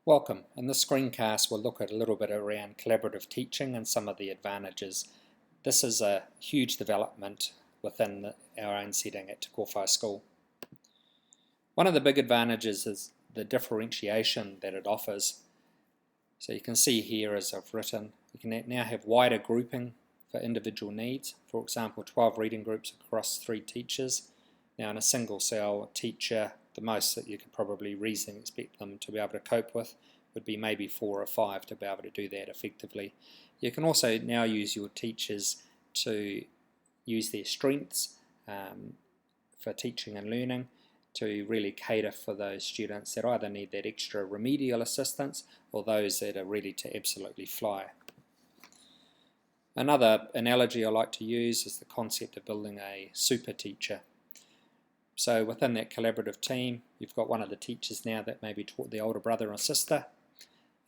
Welcome. In this screencast we'll look at a little bit around collaborative teaching and some of the advantages. This is a huge development within our own setting at Te Kōwhai School. One of the big advantages is the differentiation that it offers. So you can see here, as I've written, you can now have wider grouping for individual needs. For example, 12 reading groups across 3 teachers. Now in a single cell teacher, the most that you could probably reasonably expect them to be able to cope with would be maybe 4 or 5 to be able to do that effectively. You can also now use your teachers to use their strengths for teaching and learning to really cater for those students that either need that extra remedial assistance or those that are ready to absolutely fly. Another analogy I like to use is the concept of building a super teacher. So within that collaborative team, you've got one of the teachers now that maybe taught the older brother or sister,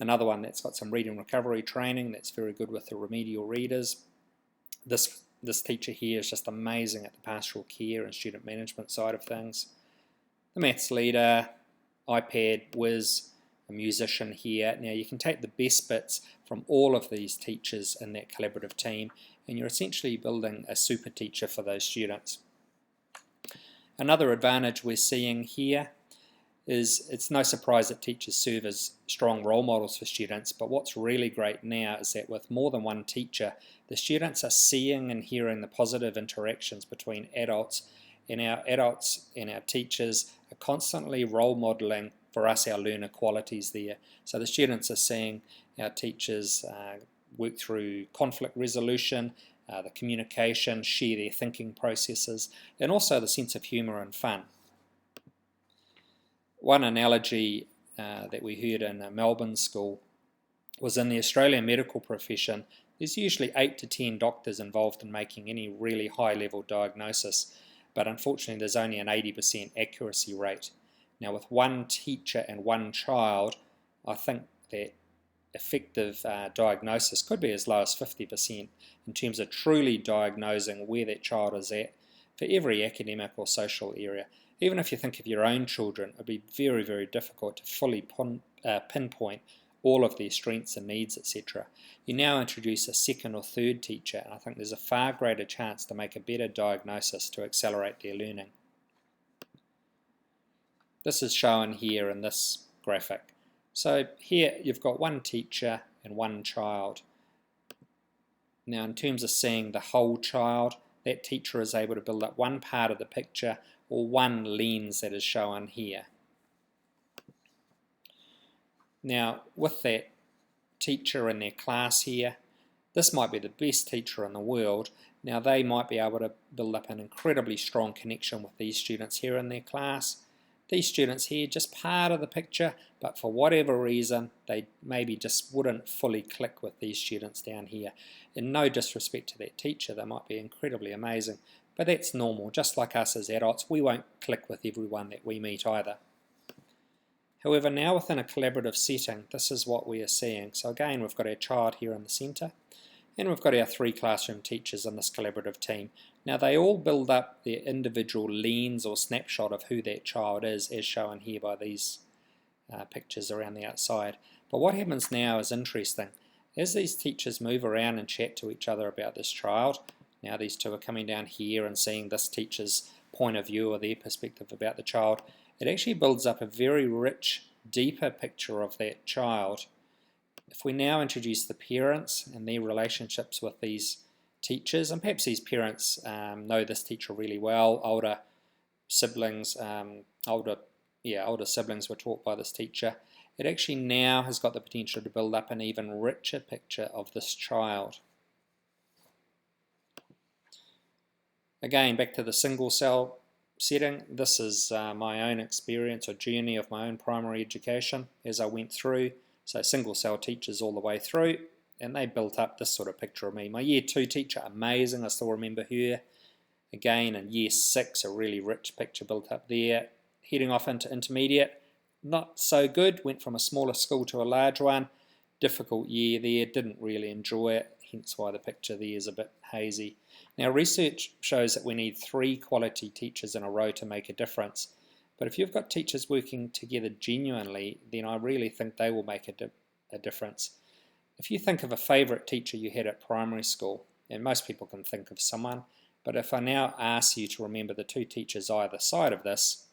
another one that's got some reading recovery training that's very good with the remedial readers. This teacher here is just amazing at the pastoral care and student management side of things. The maths leader, iPad whiz, a musician here. Now you can take the best bits from all of these teachers in that collaborative team and you're essentially building a super teacher for those students. Another advantage we're seeing here is it's no surprise that teachers serve as strong role models for students, but what's really great now is that with more than one teacher, the students are seeing and hearing the positive interactions between adults, and our teachers are constantly role modeling for us our learner qualities there. So the students are seeing our teachers work through conflict resolution, the communication, share their thinking processes, and also the sense of humour and fun. One analogy that we heard in a Melbourne school was in the Australian medical profession, there's usually 8 to 10 doctors involved in making any really high-level diagnosis, but unfortunately there's only an 80% accuracy rate. Now with one teacher and one child, I think that effective diagnosis could be as low as 50% in terms of truly diagnosing where that child is at for every academic or social area. Even if you think of your own children, it would be very, very difficult to fully pinpoint all of their strengths and needs, etc. You now introduce a second or third teacher, and I think there's a far greater chance to make a better diagnosis to accelerate their learning. This is shown here in this graphic. So here you've got one teacher and one child. Now in terms of seeing the whole child, that teacher is able to build up one part of the picture or one lens that is shown here. Now with that teacher in their class here, this might be the best teacher in the world. Now they might be able to build up an incredibly strong connection with these students here in their class. These students here, just part of the picture, but for whatever reason, they maybe just wouldn't fully click with these students down here. In no disrespect to that teacher, they might be incredibly amazing, but that's normal. Just like us as adults, we won't click with everyone that we meet either. However, now within a collaborative setting, this is what we are seeing. So again, we've got our child here in the centre, and we've got our 3 classroom teachers in this collaborative team. Now they all build up their individual lens or snapshot of who that child is, as shown here by these pictures around the outside. But what happens now is interesting. As these teachers move around and chat to each other about this child, now these two are coming down here and seeing this teacher's point of view or their perspective about the child, it actually builds up a very rich, deeper picture of that child. If we now introduce the parents and their relationships with these teachers, and perhaps these parents know this teacher really well, older siblings were taught by this teacher, it actually now has got the potential to build up an even richer picture of this child. Again, back to the single cell setting, this is my own experience or journey of my own primary education as I went through. So single cell teachers all the way through, and they built up this sort of picture of me. My year 2 teacher, amazing, I still remember her. Again, in year 6, a really rich picture built up there. Heading off into intermediate, not so good, went from a smaller school to a large one. Difficult year there, didn't really enjoy it, hence why the picture there is a bit hazy. Now research shows that we need 3 quality teachers in a row to make a difference. But if you've got teachers working together genuinely, then I really think they will make a difference. If you think of a favourite teacher you had at primary school, and most people can think of someone, but if I now ask you to remember the two teachers either side of this,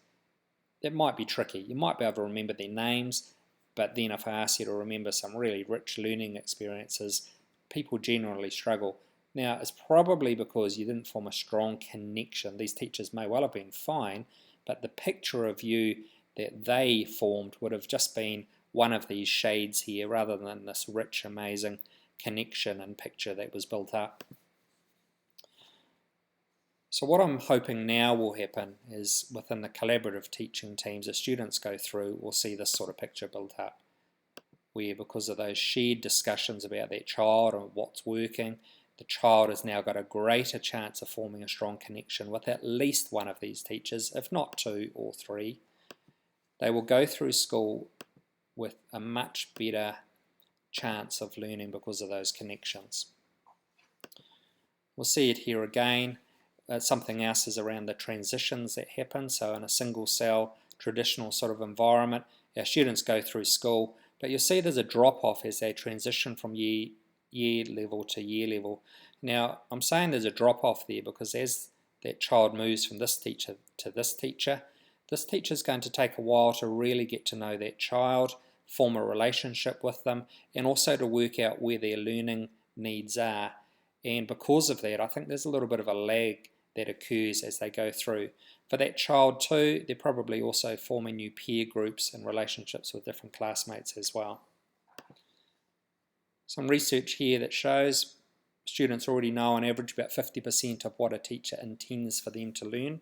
it might be tricky. You might be able to remember their names, but then if I ask you to remember some really rich learning experiences, people generally struggle. Now, it's probably because you didn't form a strong connection. These teachers may well have been fine, but the picture of you that they formed would have just been one of these shades here rather than this rich, amazing connection and picture that was built up. So what I'm hoping now will happen is within the collaborative teaching teams, as students go through, we'll see this sort of picture built up, where because of those shared discussions about their child and what's working, the child has now got a greater chance of forming a strong connection with at least one of these teachers, if not two or three. They will go through school with a much better chance of learning because of those connections. We'll see it here again. Something else is around the transitions that happen. So in a single cell, traditional sort of environment, our students go through school, but you'll see there's a drop-off as they transition from year level to year level. Now, I'm saying there's a drop-off there because as that child moves from this teacher to this teacher's going to take a while to really get to know that child, form a relationship with them, and also to work out where their learning needs are. And because of that, I think there's a little bit of a lag that occurs as they go through. For that child too, they're probably also forming new peer groups and relationships with different classmates as well. Some research here that shows students already know on average about 50% of what a teacher intends for them to learn.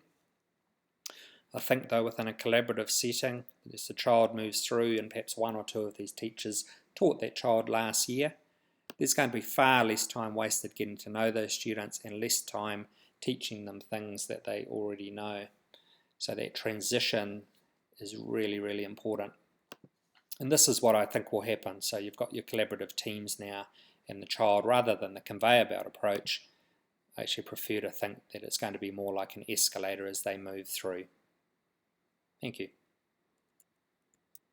I think though within a collaborative setting, as the child moves through and perhaps one or two of these teachers taught that child last year, there's going to be far less time wasted getting to know those students and less time teaching them things that they already know. So that transition is really, really important. And this is what I think will happen. So you've got your collaborative teams now, and the child, rather than the conveyor belt approach, I actually prefer to think that it's going to be more like an escalator as they move through. Thank you.